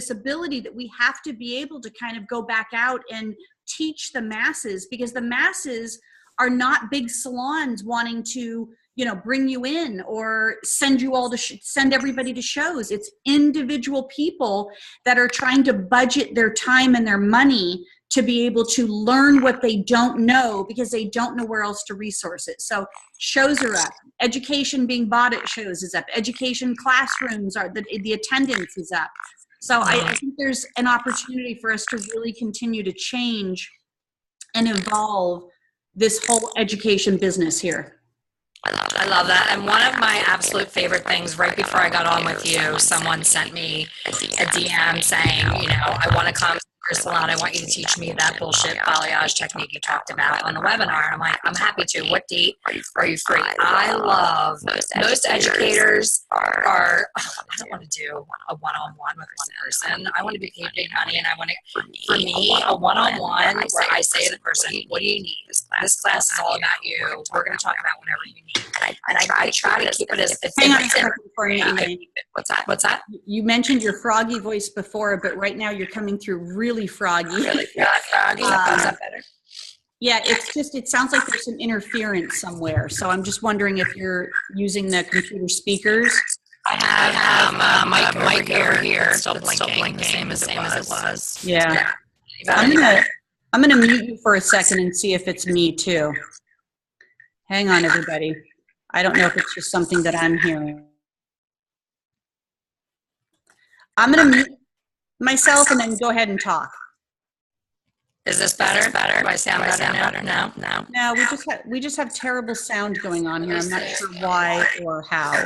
ability that we have to be able to kind of go back out and teach the masses, because the masses are not big salons wanting to, bring you in or send you all to send everybody to shows. It's individual people that are trying to budget their time and their money to be able to learn what they don't know, because they don't know where else to resource it. So shows are up. Education being bought at shows is up. Education classrooms the attendance is up. So I think there's an opportunity for us to really continue to change and evolve this whole education business here.
I love that. And one of my absolute favorite things, right before I got on with you, someone sent me a DM saying, I want to come to your salon. I want you to teach me that bullshit balayage technique you talked about on the webinar. And I'm like, I'm happy to. What date are you free? I love, most educators are, I don't want to do a one-on-one with one person. I want to be paid big money, and I want to, for me, a one-on-one where I say to the person, what do you need? This class is all about you. We're going to talk about whatever you need. And I try to keep it as
hang on a second before you.
What's that?
You mentioned your froggy voice before, but right now you're coming through really froggy.
Really froggy. Is that better?
Yeah, it sounds like there's some interference somewhere. So I'm just wondering if you're using the computer speakers.
I have a mic here. It's still blinking, the same as it was.
Yeah. I'm gonna mute you for a second and see if it's me too. Hang on, everybody. I don't know if it's just something that I'm hearing. I'm going to mute myself and then go ahead and talk.
Is this better? Do I sound better now?
No, we just have terrible sound going on here. I'm not sure why or how.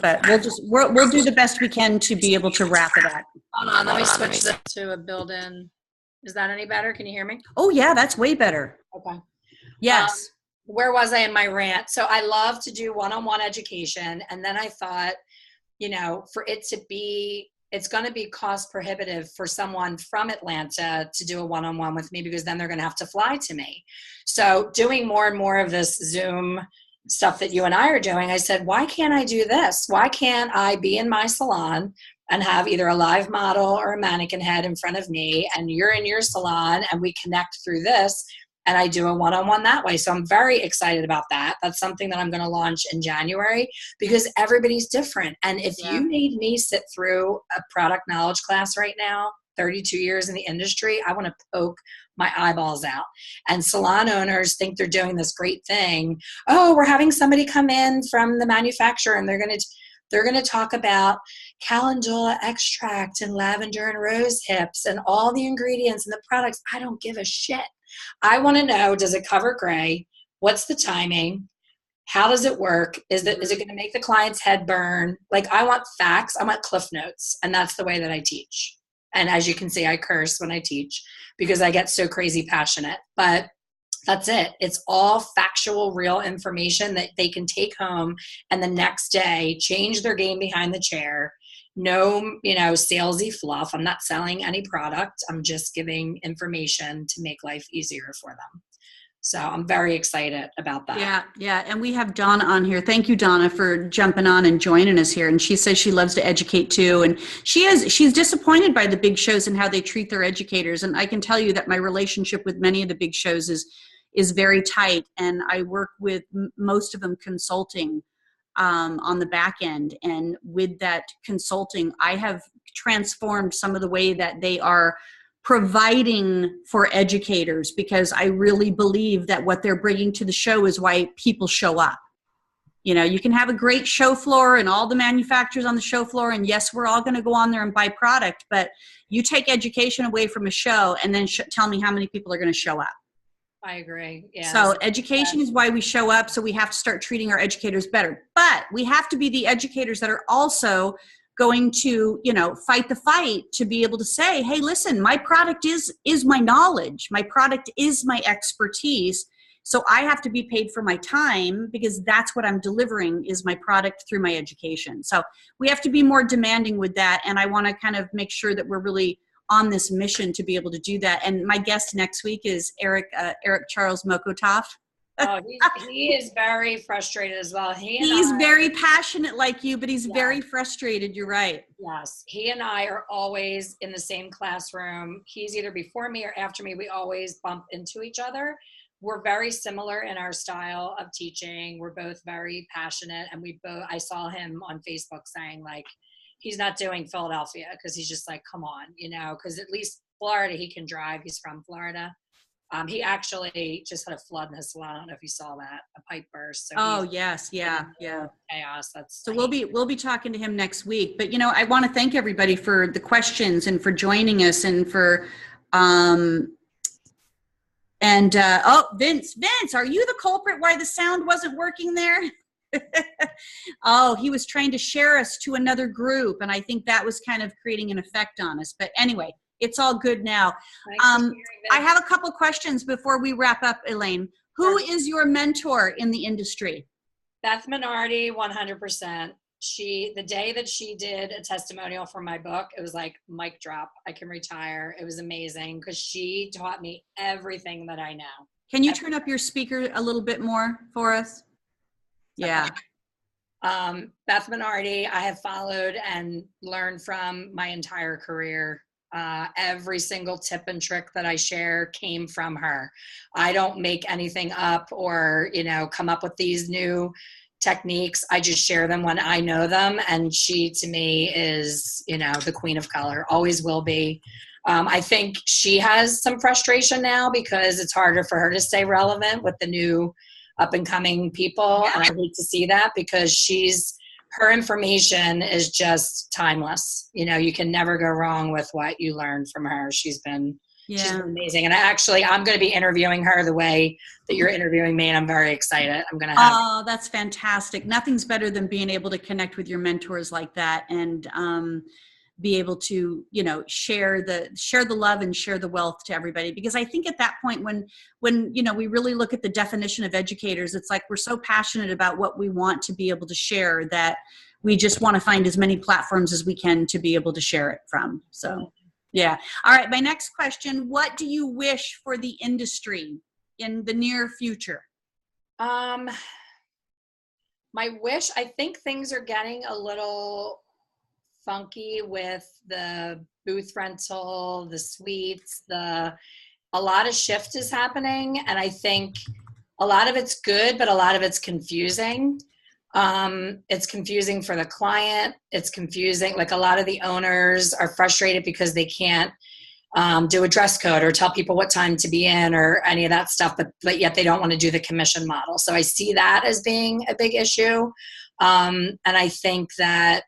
But we'll do the best we can to be able to wrap it up.
Hold on, let me switch this to a built-in. Is that any better? Can you hear me?
Oh yeah, that's way better.
Okay.
Yes.
Where was I in my rant? So I love to do one-on-one education. And then I thought, for it to be, it's going to be cost prohibitive for someone from Atlanta to do a one-on-one with me, because then they're going to have to fly to me. So doing more and more of this Zoom stuff that you and I are doing, I said, why can't I do this? Why can't I be in my salon and have either a live model or a mannequin head in front of me, and you're in your salon and we connect through this, and I do a one-on-one that way. So I'm very excited about that. That's something that I'm going to launch in January, because everybody's different. And if you made me sit through a product knowledge class right now, 32 years in the industry, I want to poke my eyeballs out. And salon owners think they're doing this great thing. Oh, we're having somebody come in from the manufacturer, and they're going to talk about calendula extract and lavender and rose hips and all the ingredients and the products. I don't give a shit. I want to know, does it cover gray? What's the timing? How does it work? Is it going to make the client's head burn? Like, I want facts. I want cliff notes. And that's the way that I teach. And as you can see, I curse when I teach because I get so crazy passionate. But that's it. It's all factual, real information that they can take home and the next day change their game behind the chair. No, salesy fluff. I'm not selling any product. I'm just giving information to make life easier for them. So I'm very excited about that.
Yeah. And we have Donna on here. Thank you, Donna, for jumping on and joining us here. And she says she loves to educate too. And she's disappointed by the big shows and how they treat their educators. And I can tell you that my relationship with many of the big shows is very tight. And I work with most of them consulting on the back end. And with that consulting, I have transformed some of the way that they are providing for educators, because I really believe that what they're bringing to the show is why people show up. You can have a great show floor and all the manufacturers on the show floor, and yes, we're all going to go on there and buy product, but you take education away from a show and then tell me how many people are going to show up.
I agree. Yeah.
So education is why we show up. So we have to start treating our educators better. But we have to be the educators that are also going to, fight the fight to be able to say, hey, listen, my product is my knowledge. My product is my expertise. So I have to be paid for my time, because that's what I'm delivering is my product through my education. So we have to be more demanding with that. And I want to kind of make sure that we're really on this mission to be able to do that. And my guest next week is Eric Charles Mokotov.
Oh, he is very frustrated as well.
He's very passionate like you, but he's very frustrated. You're right.
Yes, he and I are always in the same classroom. He's either before me or after me. We always bump into each other. We're very similar in our style of teaching. We're both very passionate, and I saw him on Facebook saying like he's not doing Philadelphia because he's just like, come on, because at least Florida he can drive. He's from Florida. He actually just had a flood in his salon. I don't know if you saw that, a pipe burst. So
yes, yeah.
Chaos.
So we'll be talking to him next week. But I want to thank everybody for the questions and for joining us and for Vince, are you the culprit why the sound wasn't working there? Oh, he was trying to share us to another group, and I think that was kind of creating an effect on us. But anyway, it's all good now. I have a couple questions before we wrap up, Elaine. Who is your mentor in the industry?
Beth Minardi, 100%. The day that she did a testimonial for my book, it was like mic drop. I can retire. It was amazing because she taught me everything that I know.
Can you turn up your speaker a little bit more for us? Yeah.
Beth Minardi, I have followed and learned from my entire career. Every single tip and trick that I share came from her. I don't make anything up or, come up with these new techniques. I just share them when I know them. And she, to me, is, the queen of color, always will be. I think she has some frustration now because it's harder for her to stay relevant with the new up and coming people. And I hate to see that because her information is just timeless. You can never go wrong with what you learn from her. She's been amazing. And I'm going to be interviewing her the way that you're interviewing me. And I'm very excited.
Oh, that's fantastic. Nothing's better than being able to connect with your mentors like that and be able to, share the love and share the wealth to everybody. Because I think at that point when we really look at the definition of educators, it's like we're so passionate about what we want to be able to share that we just want to find as many platforms as we can to be able to share it from. So, yeah. All right. My next question, what do you wish for the industry in the near future?
My wish, I think things are getting a little funky with the booth rental, the suites, a lot of shift is happening. And I think a lot of it's good, but a lot of it's confusing. It's confusing for the client. It's confusing. Like a lot of the owners are frustrated because they can't do a dress code or tell people what time to be in or any of that stuff, but yet they don't want to do the commission model. So I see that as being a big issue. And I think that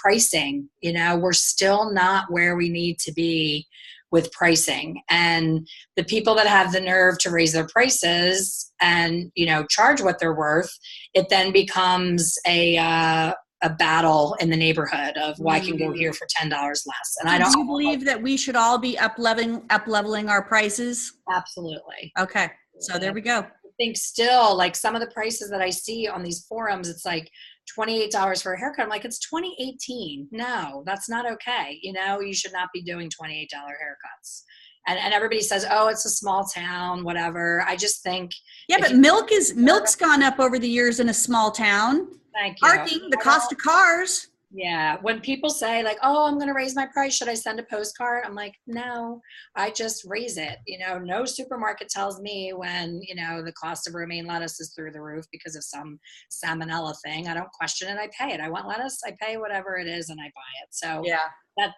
pricing, we're still not where we need to be with pricing. And the people that have the nerve to raise their prices and, charge what they're worth, it then becomes a battle in the neighborhood of, well, I can go here for $10 less. And
do you believe that we should all be up leveling our prices?
Absolutely.
Okay. So there we go.
I think still, like some of the prices that I see on these forums, it's like $28 for a haircut. I'm like, it's 2018. No, that's not okay. You should not be doing $28 haircuts. And everybody says, oh, it's a small town, whatever. I just think. Yeah,
but milk's gone up over the years in a small town.
Thank you.
Parking, the cost of cars.
Yeah. When people say like, oh, I'm going to raise my price, should I send a postcard? I'm like, no, I just raise it. No supermarket tells me when, the cost of romaine lettuce is through the roof because of some salmonella thing. I don't question it. I pay it. I want lettuce. I pay whatever it is and I buy it. So yeah,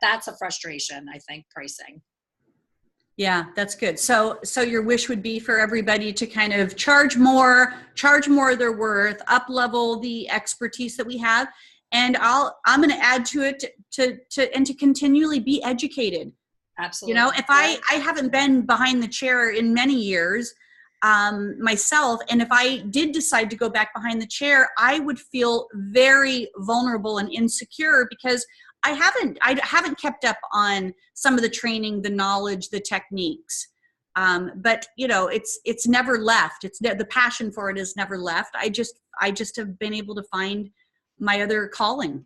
that's a frustration, I think, pricing.
Yeah, that's good. So your wish would be for everybody to kind of charge more of their worth, up level the expertise that we have. And I'm going to add to it to continually be educated.
Absolutely.
If I haven't been behind the chair in many years myself, and if I did decide to go back behind the chair, I would feel very vulnerable and insecure because I haven't kept up on some of the training, the knowledge, the techniques. But it's never left. The passion for it is never left. I just have been able to find my other calling.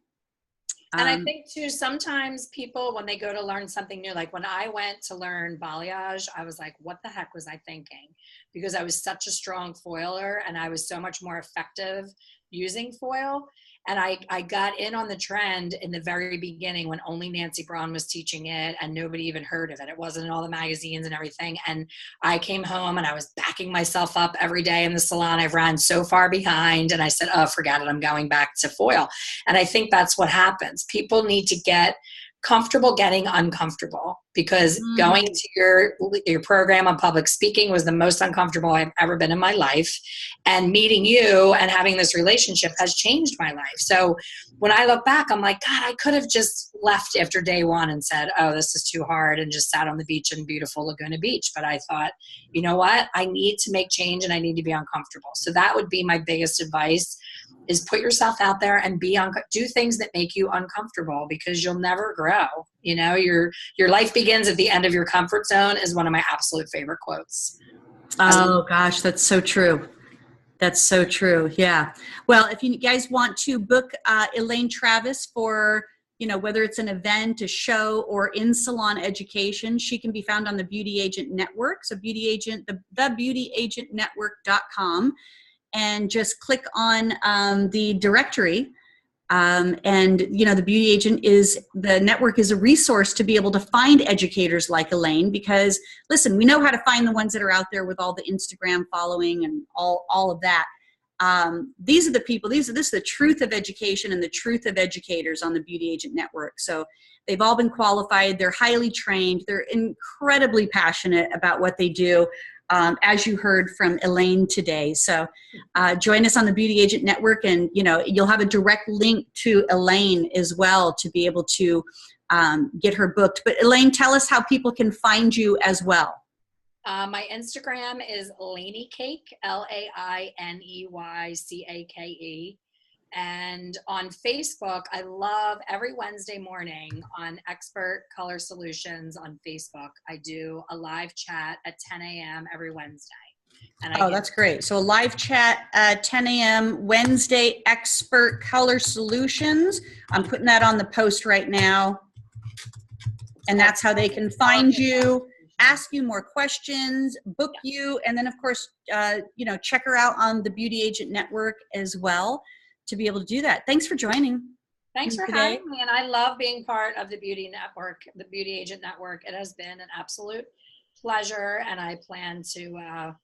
And I think too, sometimes people, when they go to learn something new, like when I went to learn balayage, I was like, what the heck was I thinking? Because I was such a strong foiler and I was so much more effective using foil. And I got in on the trend in the very beginning when only Nancy Braun was teaching it and nobody even heard of it. It wasn't in all the magazines and everything. And I came home and I was backing myself up every day in the salon. I've ran so far behind and I said, oh, forget it. I'm going back to foil. And I think that's what happens. People need to get comfortable getting uncomfortable, because going to your program on public speaking was the most uncomfortable I've ever been in my life. And meeting you and having this relationship has changed my life. So when I look back, I'm like, God, I could have just left after day one and said, oh, this is too hard, and just sat on the beach in beautiful Laguna Beach. But I thought, you know what? I need to make change and I need to be uncomfortable. So that would be my biggest advice, is put yourself out there and do things that make you uncomfortable, because you'll never grow. You know, your life begins at the end of your comfort zone is one of my absolute favorite quotes.
Oh gosh, that's so true. That's so true. Yeah. Well, if you guys want to book Elaine Travis for, you know, whether it's an event, a show, or in salon education, she can be found on the Beauty Agent Network. So the beautyagentnetwork.com, and just click on the directory. And, you know, the Beauty Agent the network is a resource to be able to find educators like Elaine, because listen, we know how to find the ones that are out there with all the Instagram following and all of that. These are the people, this is the truth of education and the truth of educators on the Beauty Agent Network. So they've all been qualified. They're highly trained. They're incredibly passionate about what they do. As you heard from Elaine today. So join us on the Beauty Agent Network, and you know, you'll have a direct link to Elaine as well to be able to get her booked. But Elaine, tell us how people can find you as well.
My Instagram is LaineYcake, LaineYcake. And on Facebook, I love every Wednesday morning on Expert Color Solutions on Facebook. I do a live chat at 10 a.m. every Wednesday. And
that's great. So a live chat at 10 a.m. Wednesday, Expert Color Solutions. I'm putting that on the post right now. And that's how they can find you, ask you more questions, book you, and then of course, you know, check her out on the Beauty Agent Network as well, to be able to do that. Thanks for joining.
Thanks for having me. And I love being part of the Beauty Network, the Beauty Agent Network. It has been an absolute pleasure. And I plan to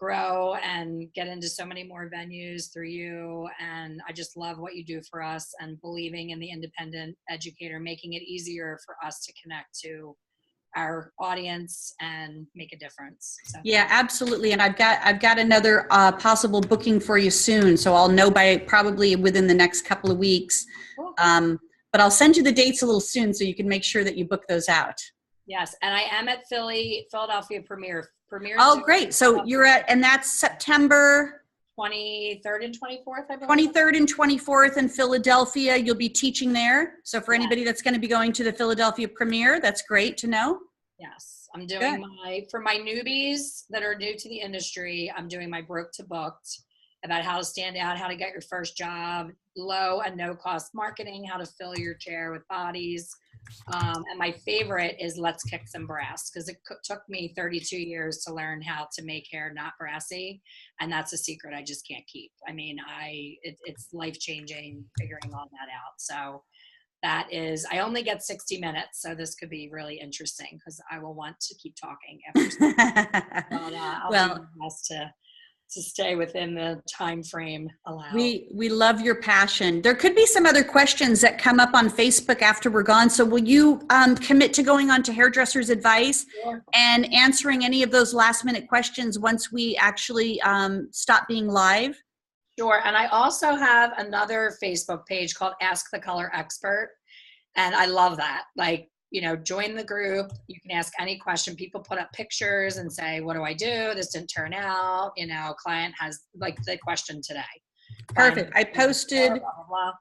grow and get into so many more venues through you. And I just love what you do for us, and believing in the independent educator, making it easier for us to connect to our audience and make a difference. So.
Yeah, absolutely. And I've got another possible booking for you soon. So I'll know by probably within the next couple of weeks.
Cool.
But I'll send you the dates a little soon so you can make sure that you book those out.
Yes. And I am at Philadelphia Premiere.
Oh, great. So you're and that's September
23rd and 24th, I believe.
23rd and 24th in Philadelphia. You'll be teaching there. So for anybody that's going to be going to the Philadelphia premiere, that's great to know.
Yes. I'm doing for my newbies that are new to the industry, I'm doing my Broke to Booked, about how to stand out, how to get your first job, low and no cost marketing, how to fill your chair with bodies. And my favorite is Let's Kick Some Brass, because it took me 32 years to learn how to make hair not brassy. And that's a secret I just can't keep. I mean, it's life-changing figuring all that out. So that is, I only get 60 minutes. So this could be really interesting, because I will want to keep talking after. But I'll do my best to stay within the time frame allowed.
We love your passion. There could be some other questions that come up on Facebook after we're gone. So will you commit to going on to Hairdresser's Advice and answering any of those last minute questions once we actually stop being live?
Sure. And I also have another Facebook page called Ask the Color Expert. And I love that. Like, you know, join the group. You can ask any question. People put up pictures and say, what do I do? This didn't turn out. You know, client has like the question today.
Perfect. I posted.
Blah, blah, blah.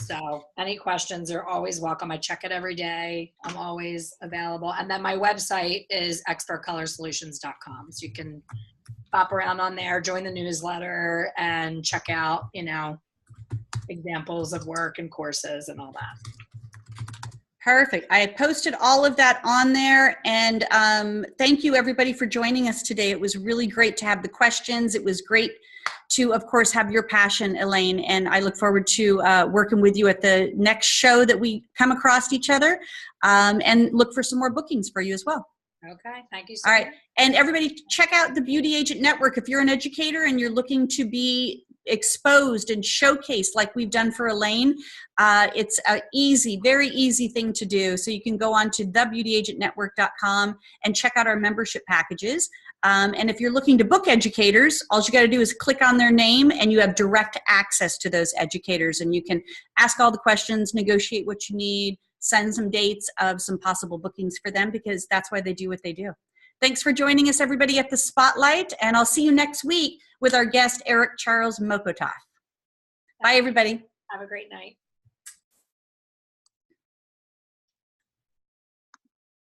So any questions are always welcome. I check it every day. I'm always available. And then my website is expertcolorsolutions.com. So you can pop around on there, join the newsletter, and check out, you know, examples of work and courses and all that.
Perfect. I had posted all of that on there, and thank you everybody for joining us today. It was really great to have the questions. It was great to, of course, have your passion, Elaine, and I look forward to working with you at the next show that we come across each other, and look for some more bookings for you as well.
Okay, thank you so
All
much.
right, and everybody check out the Beauty Agent Network. If you're an educator and you're looking to be exposed and showcased like we've done for Elaine, it's a easy, very easy thing to do. So you can go on to thebeautyagentnetwork.com and check out our membership packages. And if you're looking to book educators, all you got to do is click on their name and you have direct access to those educators, and you can ask all the questions, negotiate what you need, send some dates of some possible bookings for them, because that's why they do what they do. Thanks for joining us, everybody, at the Spotlight, and I'll see you next week with our guest, Eric Charles Mokotov. Bye, everybody.
Have a great night.